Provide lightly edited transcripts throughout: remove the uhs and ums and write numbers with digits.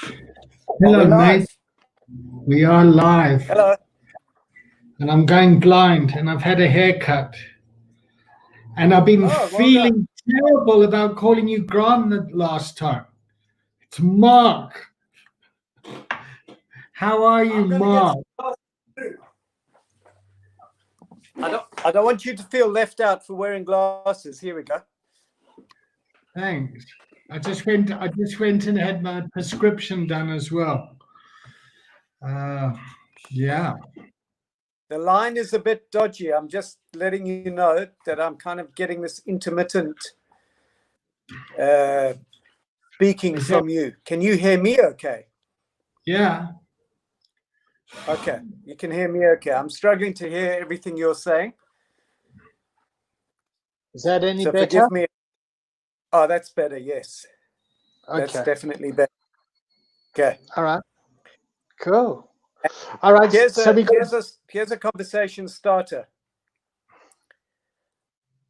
Hello, Are we mate. live? We are live. Hello. And I'm going blind, and I've had a haircut. And I've been Oh, well done. feeling terrible about calling you Grant the last time. It's Mark. How are you, I'm gonna Mark? I don't want you to feel left out for wearing glasses. Here we go. Thanks. I just went and had my prescription done as well. Yeah. The line is a bit dodgy. I'm just letting you know that I'm kind of getting this intermittent speaking from you. Can you hear me okay? Yeah. Okay. You can hear me okay. I'm struggling to hear everything you're saying. Is that any So better? forgive me. Oh, that's better. Yes. Okay. That's definitely better. Okay. All right. Cool. All right. Here's a conversation starter.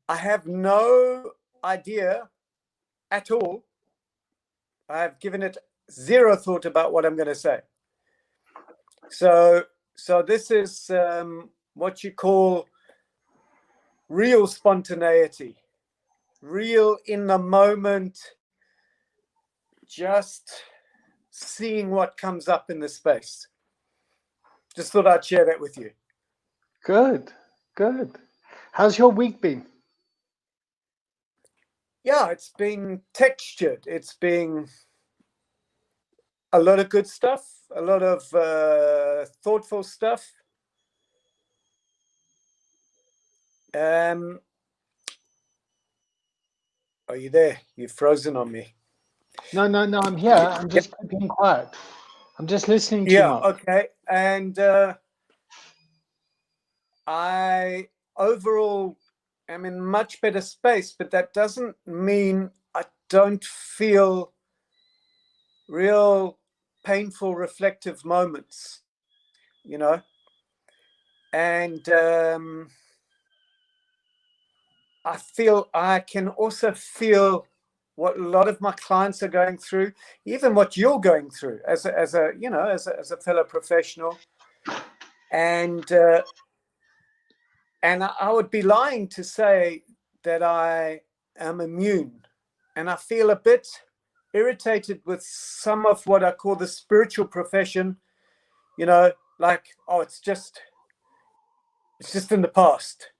I have no idea at all. I have given it zero thought about what I'm going to say. So this is what you call real spontaneity, real in the moment, just seeing what comes up in the space. Just thought I'd share that with you. Good. Good. How's your week been? Yeah, it's been textured. It's been a lot of good stuff, a lot of thoughtful stuff. Are you there? You've frozen on me. No, I'm here. I'm just being quiet. I'm just listening to you, Mark. Okay. And I overall am in much better space, but that doesn't mean I don't feel real painful, reflective moments, you know. And I can also feel what a lot of my clients are going through, even what you're going through as a fellow professional. And I would be lying to say that I am immune. And I feel a bit irritated with some of what I call the spiritual profession, you know, like, oh, it's just in the past.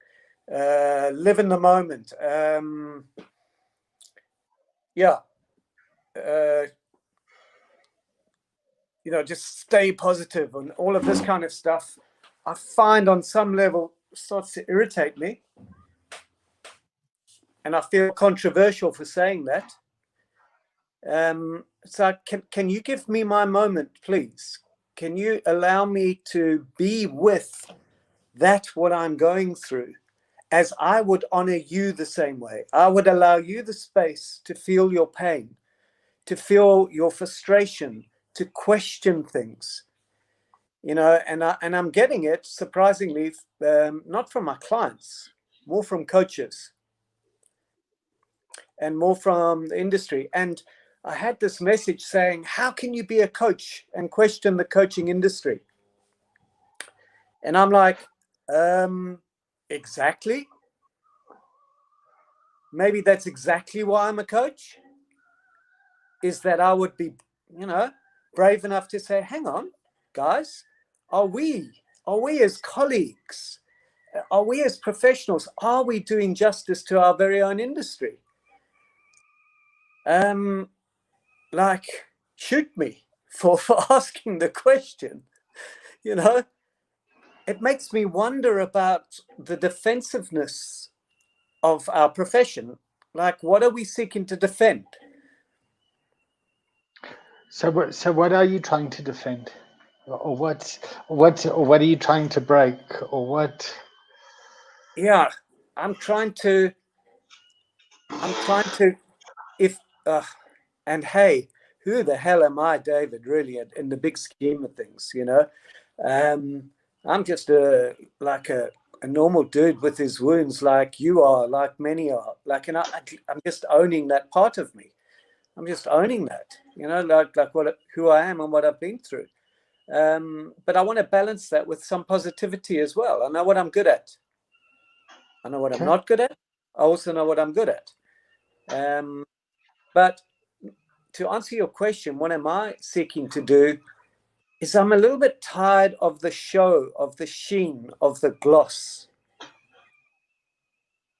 Live in the moment. Just stay positive and all of this kind of stuff. I find on some level starts to irritate me. And I feel controversial for saying that. So can you give me my moment, please? Can you allow me to be with that, what I'm going through, as I would honor you the same way? I would allow you the space to feel your pain, to feel your frustration, to question things, you know, and I'm getting it, surprisingly, not from my clients, more from coaches and more from the industry. And I had this message saying, how can you be a coach and question the coaching industry? And I'm like, exactly. Maybe that's exactly why I'm a coach, is that I would be, you know, brave enough to say, hang on, guys, are we as colleagues, are we as professionals, are we doing justice to our very own industry? Like, shoot me for asking the question, you know. It makes me wonder about the defensiveness of our profession. Like, what are we seeking to defend? So what are you trying to defend, or what are you trying to break, or what? Yeah, I'm trying to. And hey, who the hell am I, David? Really, in the big scheme of things, you know. I'm just a normal dude with his wounds, like you are, like many are. Like, and I'm just owning that part of me. I'm just owning that. like who I am and what I've been through. But I want to balance that with some positivity as well. I know what I'm good at. I know what I'm not good at. I also know what I'm good at. But to answer your question, what am I seeking to do is I'm a little bit tired of the show, of the sheen, of the gloss.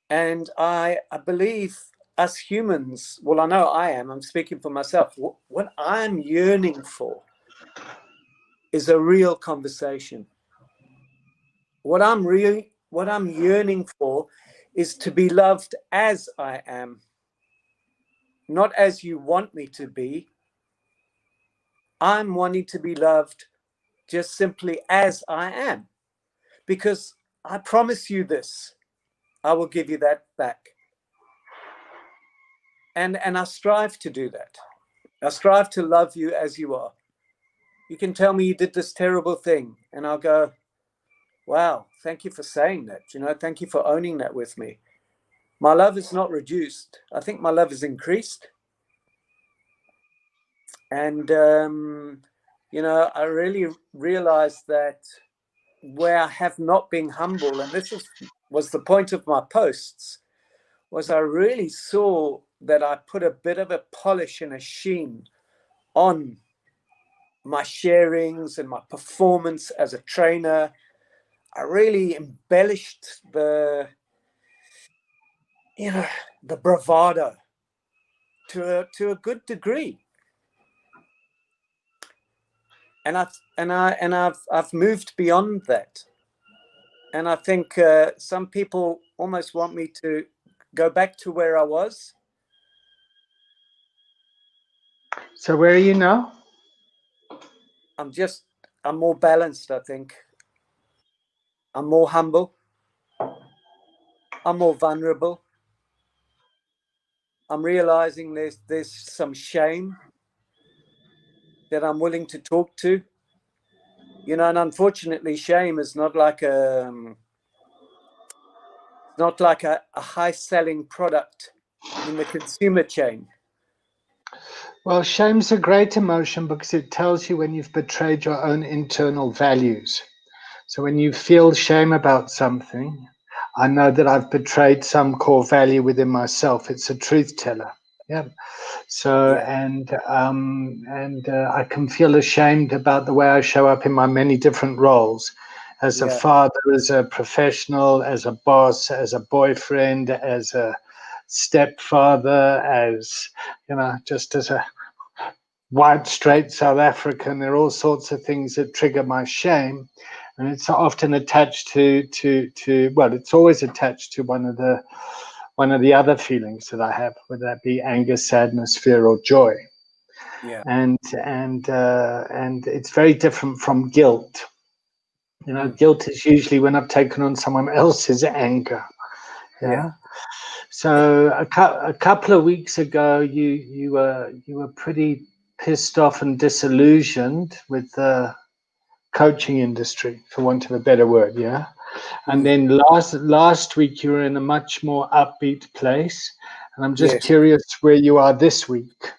And I believe us humans, well, I know I am, I'm speaking for myself. What I'm yearning for is a real conversation. What I'm yearning for is to be loved as I am, not as you want me to be. I'm wanting to be loved just simply as I am, because I promise you this, I will give you that back. And I strive to do that. I strive to love you as you are. You can tell me you did this terrible thing, and I'll go, wow, thank you for saying that. Thank you for owning that with me. My love is not reduced. I think my love is increased. And, I really realized that where I have not been humble, and this was the point of my posts, was I really saw that I put a bit of a polish and a sheen on my sharings and my performance as a trainer. I really embellished the bravado to a good degree. And I've moved beyond that. And I think some people almost want me to go back to where I was. So where are you now? I'm more balanced, I think. I'm more humble. I'm more vulnerable. I'm realizing there's some shame that I'm willing to talk to. And unfortunately, shame is not like a high-selling product in the consumer chain. Well, shame's a great emotion because it tells you when you've betrayed your own internal values. So when you feel shame about something, I know that I've betrayed some core value within myself. It's a truth teller. Yeah. So, Yeah. and I can feel ashamed about the way I show up in my many different roles, as a father, as a professional, as a boss, as a boyfriend, as a stepfather, as, just as a white, straight South African. There are all sorts of things that trigger my shame. And it's often attached to well, it's always attached to one of the other feelings that I have, whether that be anger, sadness, fear, or joy. Yeah. And it's very different from guilt. Guilt is usually when I've taken on someone else's anger. Yeah. So a couple of weeks ago, you were pretty pissed off and disillusioned with the coaching industry, for want of a better word. Yeah. And then last week you were in a much more upbeat place, and I'm just curious where you are this week.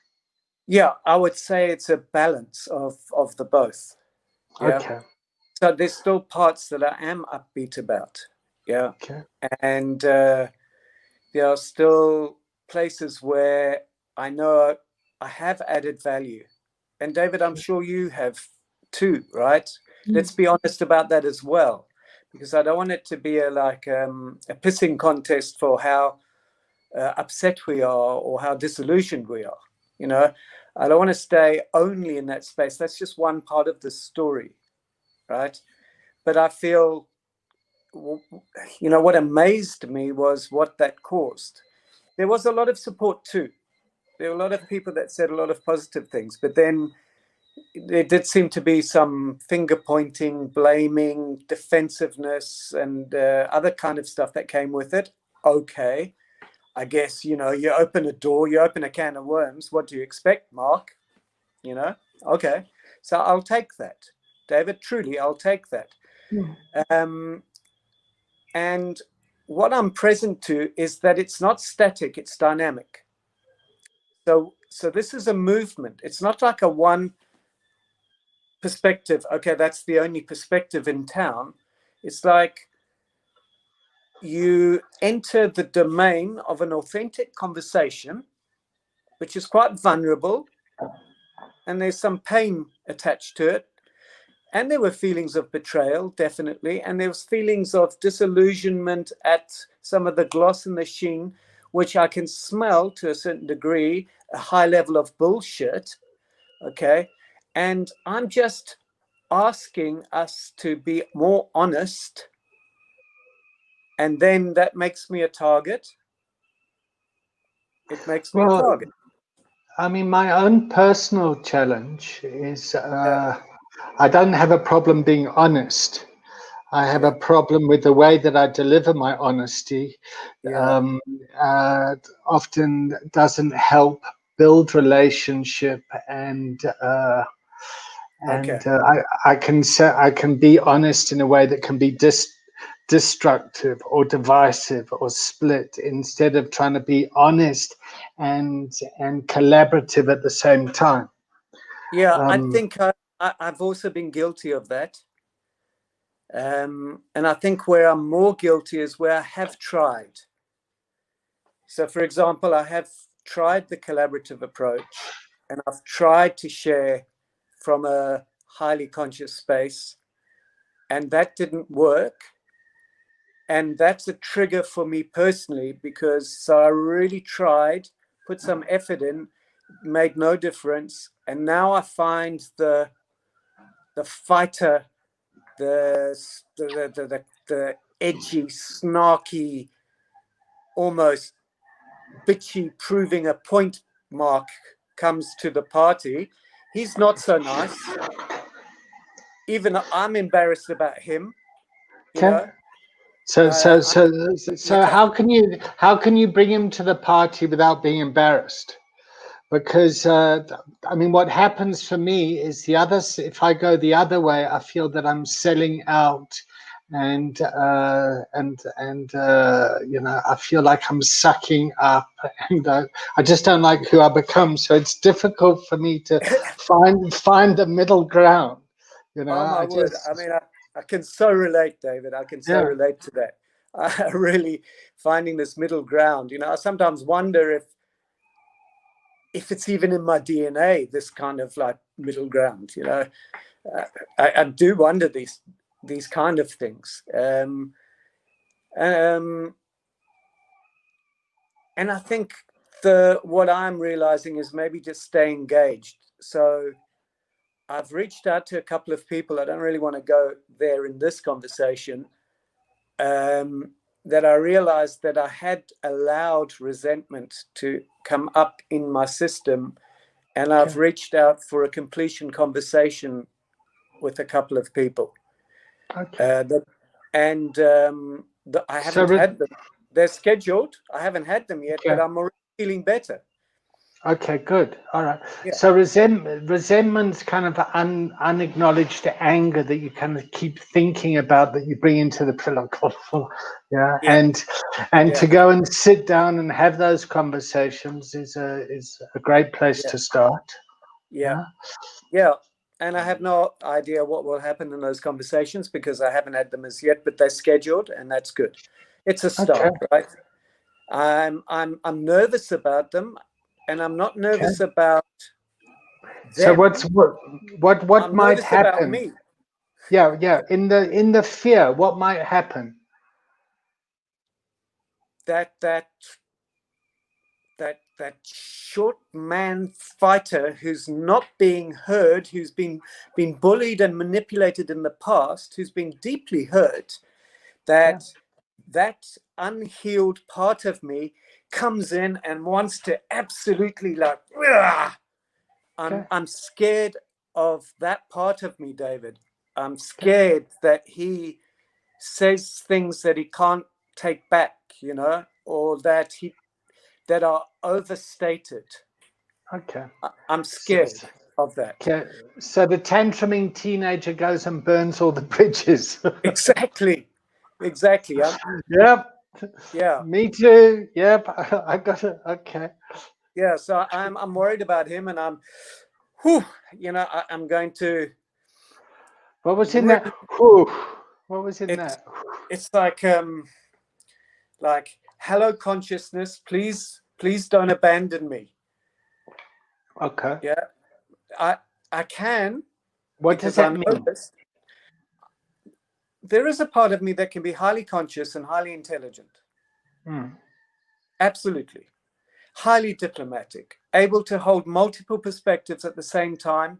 Yeah, I would say it's a balance of the both. Yeah. Okay. So there's still parts that I am upbeat about. Yeah. Okay. And there are still places where I know I have added value. And David, I'm sure you have too, right? Let's be honest about that as well, because I don't want it to be a pissing contest for how upset we are or how disillusioned we are. I don't want to stay only in that space. That's just one part of the story, right? But I feel, what amazed me was what that caused. There was a lot of support too. There were a lot of people that said a lot of positive things, but then there did seem to be some finger pointing, blaming, defensiveness, and other kind of stuff that came with it. Okay, I guess, you open a door, you open a can of worms. What do you expect, Mark? Okay. So I'll take that. David, truly, I'll take that. And what I'm present to is that it's not static, it's dynamic. So this is a movement. It's not like a one perspective. Okay, that's the only perspective in town. It's like you enter the domain of an authentic conversation, which is quite vulnerable, and there's some pain attached to it. And there were feelings of betrayal, definitely, and there was feelings of disillusionment at some of the gloss and the sheen, which I can smell to a certain degree, a high level of bullshit. Okay, and I'm just asking us to be more honest, and then that makes me a target. It makes me a target. I mean, my own personal challenge is I don't have a problem being honest. I have a problem with the way that I deliver my honesty. Often doesn't help build relationship, and I can say I can be honest in a way that can be destructive or divisive or split, instead of trying to be honest and collaborative at the same time. I think I've also been guilty of that. And I think where I'm more guilty is where I have tried. So, for example, I have tried the collaborative approach, and I've tried to share from a highly conscious space, and that didn't work. And that's a trigger for me personally, because so I really tried, put some effort in, made no difference. And now I find the fighter, the edgy, snarky, almost bitchy, proving a point mark comes to the party. He's not so nice. Even I'm embarrassed about him. You know? So how can you bring him to the party without being embarrassed? Because I mean, what happens for me is if I go the other way, I feel that I'm selling out, and you know, I feel like I'm sucking up, and I just don't like who I become. So it's difficult for me to find the middle ground. You know, oh my word! I mean, I can so relate, David. I can so relate to that. I really finding this middle ground. You know, I sometimes wonder if it's even in my DNA, this kind of like middle ground. You know, I do wonder these kind of things. And I think what I'm realizing is maybe just stay engaged. So I've reached out to a couple of people. I don't really want to go there in this conversation. That I realized that I had allowed resentment to come up in my system, and I've reached out for a completion conversation with a couple of people. I haven't had them. They're scheduled. I haven't had them yet, but I'm already feeling better. Okay, good. All right. Yeah. So resentment's kind of unacknowledged anger that you kind of keep thinking about, that you bring into the pillow. And to go and sit down and have those conversations is a great place to start. Yeah. And I have no idea what will happen in those conversations because I haven't had them as yet, but they're scheduled, and that's good. It's a start, right? I'm nervous about them, and I'm not nervous about them. So what might happen? About me. Yeah. In the fear, what might happen? That short man fighter who's not being heard, who's been bullied and manipulated in the past, who's been deeply hurt, that unhealed part of me comes in and wants to absolutely like, I'm scared of that part of me, David. I'm scared that he says things that he can't take back, you know, or that are overstated. Okay. I'm scared of that. Okay. So the tantruming teenager goes and burns all the bridges. Exactly. Yep. Yeah. Me too. Yep. I got it. Okay. Yeah, so I'm worried about him, and whew, I'm going to What was in really, that? Whew. What was in that? it's like, hello consciousness, please don't abandon me. Okay. Yeah, I can, What does because that I know mean? this. There is a part of me that can be highly conscious and highly intelligent. Absolutely. Highly diplomatic, able to hold multiple perspectives at the same time,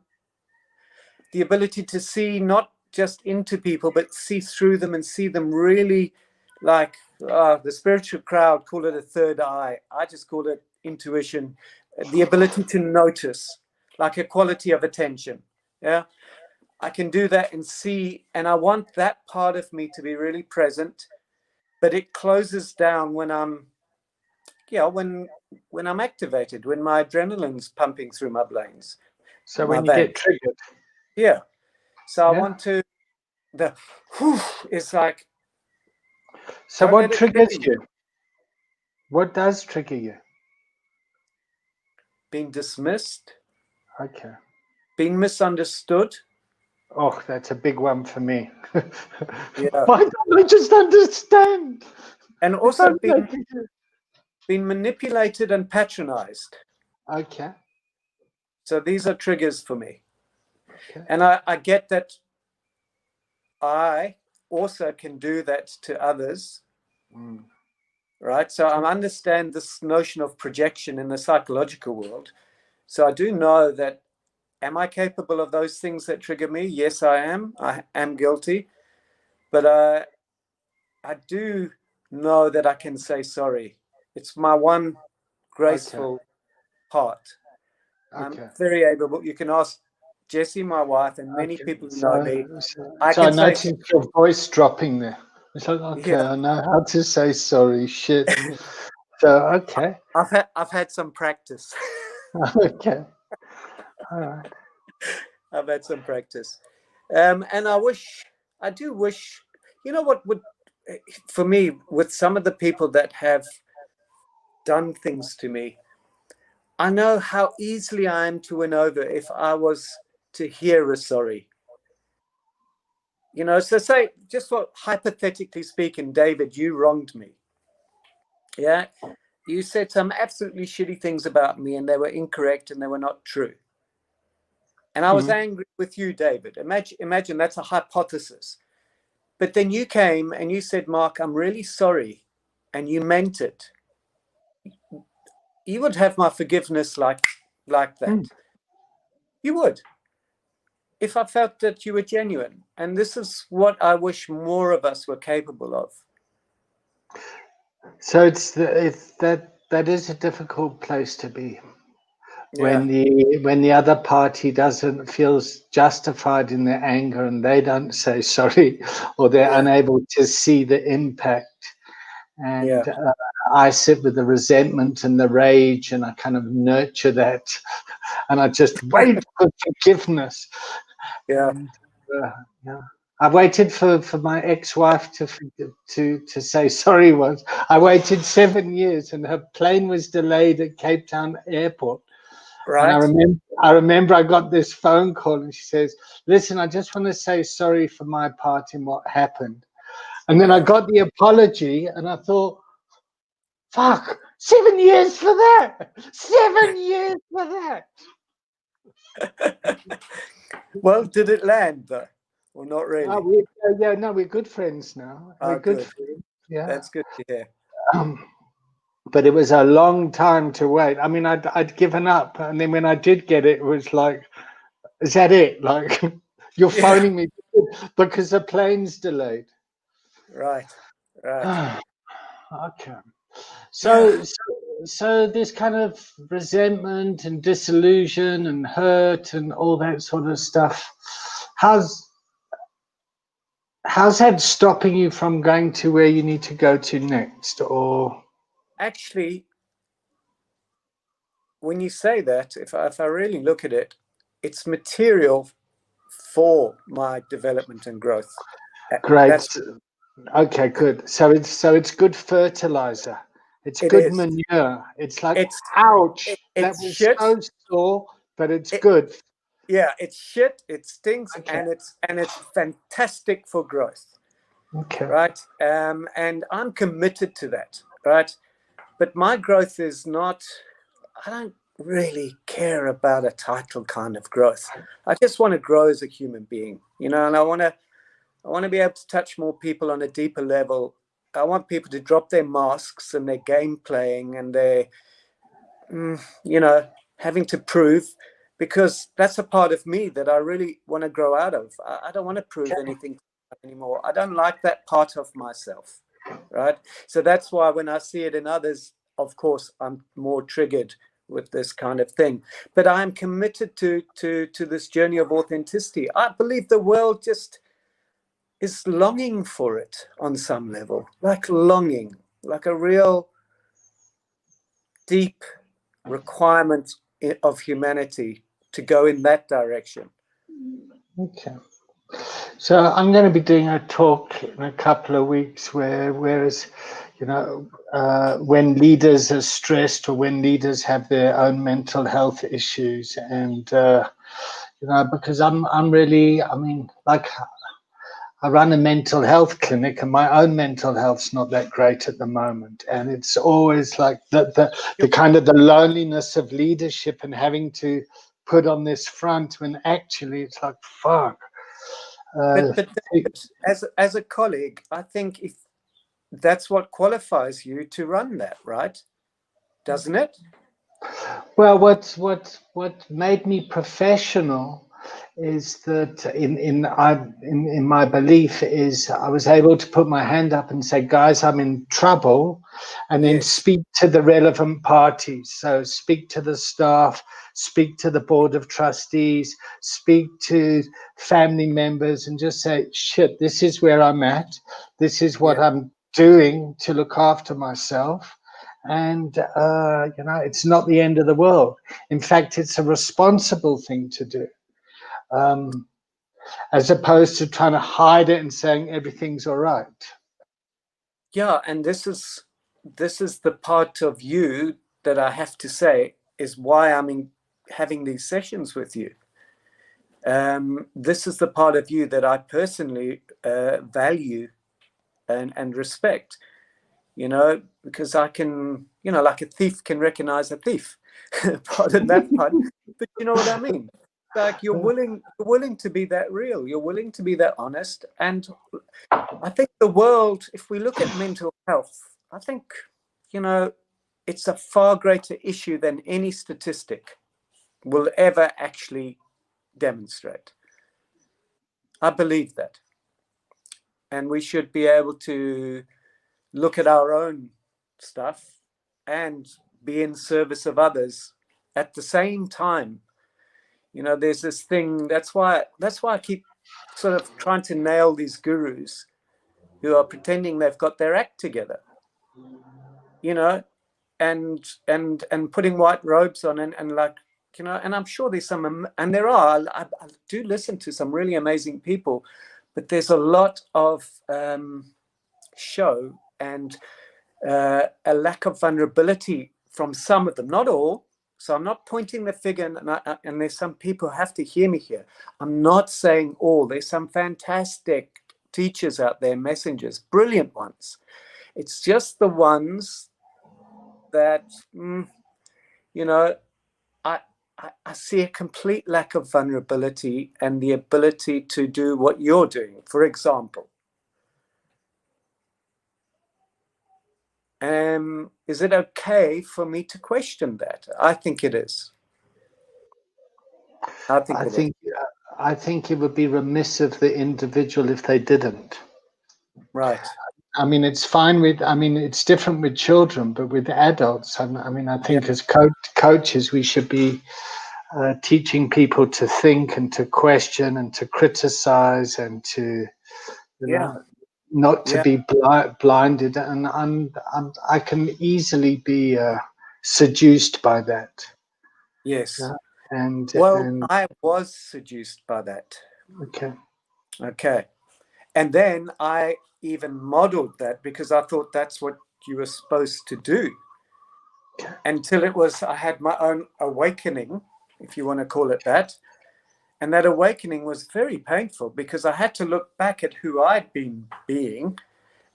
the ability to see not just into people, but see through them and see them really, like the spiritual crowd call it a third eye. I just call it intuition, the ability to notice, like a quality of attention. Yeah, I can do that and see, and I want that part of me to be really present, but it closes down when I'm, when I'm activated, when my adrenaline's pumping through my veins. So when you get triggered. Yeah. So I Yeah. want to, the whew is like. So what triggers you? What does trigger you? Being dismissed. Okay. Being misunderstood. Oh, that's a big one for me. Yeah. Why don't I just understand? And also being manipulated and patronized. Okay. So these are triggers for me. Okay. And I get that I also can do that to others. Right. So I understand this notion of projection in the psychological world. So I do know that, am I capable of those things that trigger me? Yes, I am. I am guilty. But I do know that I can say sorry. It's my one graceful part. I'm very able. You can ask Jessie, my wife, and many people who know me. I noticed your voice dropping there. It's like, okay, I know how to say sorry. Shit. So okay. I've had some practice. Okay. All right. I've had some practice, and I do wish. You know what would, for me, with some of the people that have done things to me, I know how easily I am to win over if I was to hear a sorry. So say, just for hypothetically speaking, David, you wronged me. Yeah. You said some absolutely shitty things about me, and they were incorrect and they were not true. And I was angry with you, David. Imagine that's a hypothesis. But then you came and you said, Mark, I'm really sorry. And you meant it. You would have my forgiveness like that. You would. If I felt that you were genuine. And this is what I wish more of us were capable of. So that is a difficult place to be. Yeah. When the other party feels justified in their anger and they don't say sorry, or they're unable to see the impact, and I sit with the resentment and the rage, and I kind of nurture that, and I just wait for forgiveness. Yeah. And, I waited for my ex-wife to say sorry once. I waited 7 years, and her plane was delayed at Cape Town Airport. Right. And I remember I got this phone call, and she says, "Listen, I just want to say sorry for my part in what happened." And then I got the apology, and I thought, "Fuck, 7 years for that! 7 years for that!" Well, did it land though, or not really? We're good friends now. We're good friends. Yeah, that's good to hear. But it was a long time to wait. I mean, I'd given up, and then when I did get it, it was like, "Is that it? Like, you're phoning me because the plane's delayed?" Right. Okay. So this kind of resentment and disillusion and hurt and all that sort of stuff, how's that stopping you from going to where you need to go to next? Or actually, when you say that, if I really look at it, it's material for my development and growth. great. Okay, good. So it's good fertilizer. It's It good is. manure. It's like, It's ouch, that it's was shit. so sore, but it's It, good. yeah, it's shit. It stinks, Okay. and it's fantastic for growth, Okay. right? And I'm committed to that, right? But my growth is not. I don't really care about a title kind of growth. I just want to grow as a human being, and I want to be able to touch more people on a deeper level. I want people to drop their masks and their game playing and their, having to prove, because that's a part of me that I really want to grow out of. I don't want to prove anything anymore. I don't like that part of myself, right? So that's why when I see it in others, of course, I'm more triggered with this kind of thing. But I'm committed to this journey of authenticity. I believe the world just is longing for it on some level, like longing, like a real deep requirement of humanity to go in that direction. Okay. So I'm going to be doing a talk in a couple of weeks whereas, when leaders are stressed or when leaders have their own mental health issues, and because I'm really, like, I run a mental health clinic, and my own mental health's not that great at the moment. And it's always like the kind of the loneliness of leadership and having to put on this front when actually it's like, fuck. But as a colleague, I think if that's what qualifies you to run that, right? Doesn't it? Well, what made me professional is that in my belief is I was able to put my hand up and say, guys, I'm in trouble, and then Yes. speak to the relevant parties. So speak to the staff, speak to the board of trustees, speak to family members, and just say, shit, this is where I'm at. This is what I'm doing to look after myself. And it's not the end of the world. In fact, it's a responsible thing to do, as opposed to trying to hide it and saying everything's all right. Yeah, and this is the part of you that I have to say is why I'm having these sessions with you. This is the part of you that I personally value and respect, because I can, like a thief can recognize a thief. Pardon that pun, but you know what I mean. Like you're willing to be that real. You're willing to be that honest. And I think the world, if we look at mental health, I think, it's a far greater issue than any statistic will ever actually demonstrate. I believe that. And we should be able to look at our own stuff and be in service of others at the same time. There's this thing, that's why I keep sort of trying to nail these gurus who are pretending they've got their act together, and putting white robes on and like, and I'm sure there's some, and there are, I do listen to some really amazing people, but there's a lot of show and a lack of vulnerability from some of them, not all. So I'm not pointing the finger, and there's some people who have to hear me here. I'm not saying all. There's some fantastic teachers out there, messengers, brilliant ones. It's just the ones that, I see a complete lack of vulnerability and the ability to do what you're doing, for example. Is it okay for me to question that? I think it is. I think it would be remiss of the individual if they didn't. Right. It's fine it's different with children, but with adults, I think as coaches, we should be teaching people to think and to question and to criticize and to, not to be blinded. And I can easily be seduced by that. Yes. And I was seduced by that. Okay. And then I even modeled that because I thought that's what you were supposed to do, until I had my own awakening, if you want to call it that. And that awakening was very painful, because I had to look back at who I'd been being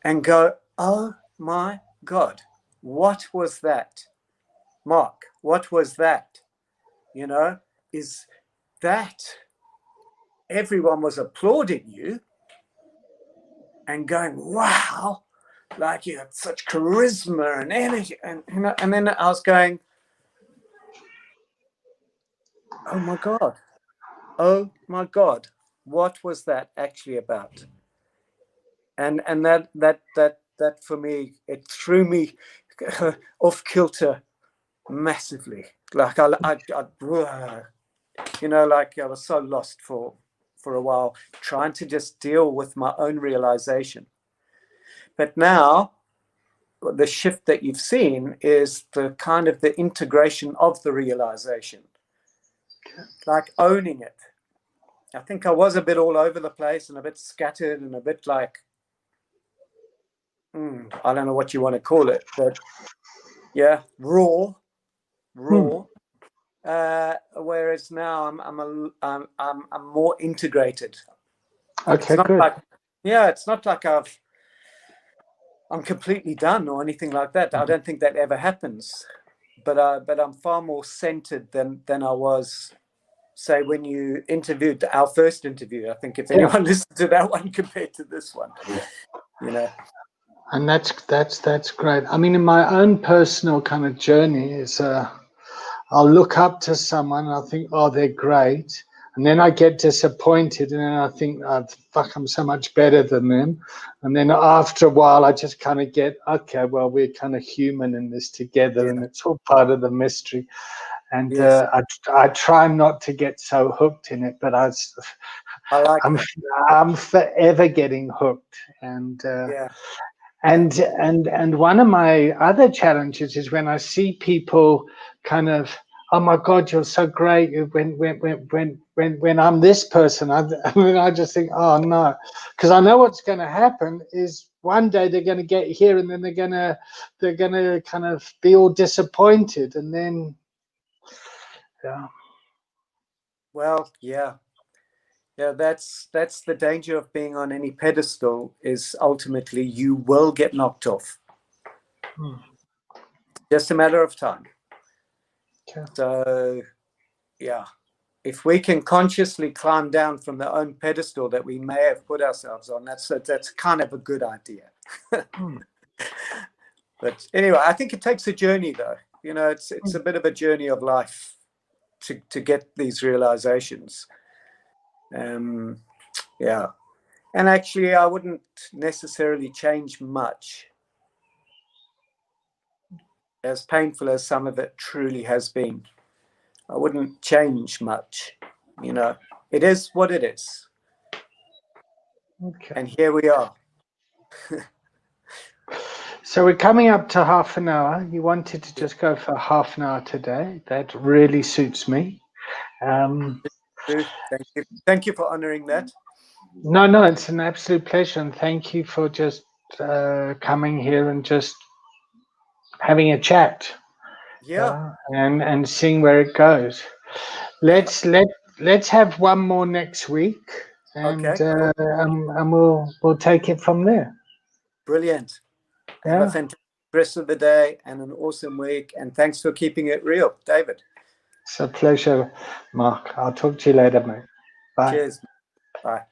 and go, oh my God, what was that? Mark, what was that? Is that everyone was applauding you and going, wow, like you have such charisma and energy. And then I was going, oh my God, what was that actually about? And that for me, it threw me off kilter massively. Like like I was so lost for a while, trying to just deal with my own realization. But now the shift that you've seen is the kind of the integration of the realization, like owning it. I think I was a bit all over the place and a bit scattered and a bit like, I don't know what you want to call it, but yeah, raw. Whereas now I'm more integrated. Okay, it's good. It's not like I'm completely done or anything like that. I don't think that ever happens. But I'm far more centered than I was, say, when you interviewed our first interview. I think if anyone listened to that one compared to this one, And that's great. I mean, in my own personal kind of journey is I'll look up to someone and I think, oh, they're great. And then I get disappointed and then I think, oh, fuck, I'm so much better than them. And then after a while, I just kind of get, okay, well, we're kind of human in this together and it's all part of the mystery. And I try not to get so hooked in it, but I'm forever getting hooked. And And one of my other challenges is when I see people kind of, oh my God, you're so great. When I'm this person, I just think, oh no, because I know what's going to happen is one day they're going to get here and then they're going to kind of be all disappointed and then, that's the danger of being on any pedestal, is ultimately you will get knocked off. Just a matter of time. So if we can consciously climb down from the own pedestal that we may have put ourselves on, that's kind of a good idea. But anyway, I think it takes a journey, though. It's a bit of a journey of life to get these realizations. And actually I wouldn't necessarily change much, as painful as some of it truly has been. I wouldn't change much. It is what it is. And here we are. So we're coming up to half an hour. You wanted to just go for half an hour today. That really suits me. Thank you for honoring that. No, it's an absolute pleasure, and thank you for just coming here and just having a chat. And seeing where it goes. Let's have one more next week, and and we'll take it from there. Brilliant. Have a fantastic rest of the day and an awesome week, and thanks for keeping it real, David. It's a pleasure, Mark. I'll talk to you later, mate. Bye. Cheers. Bye.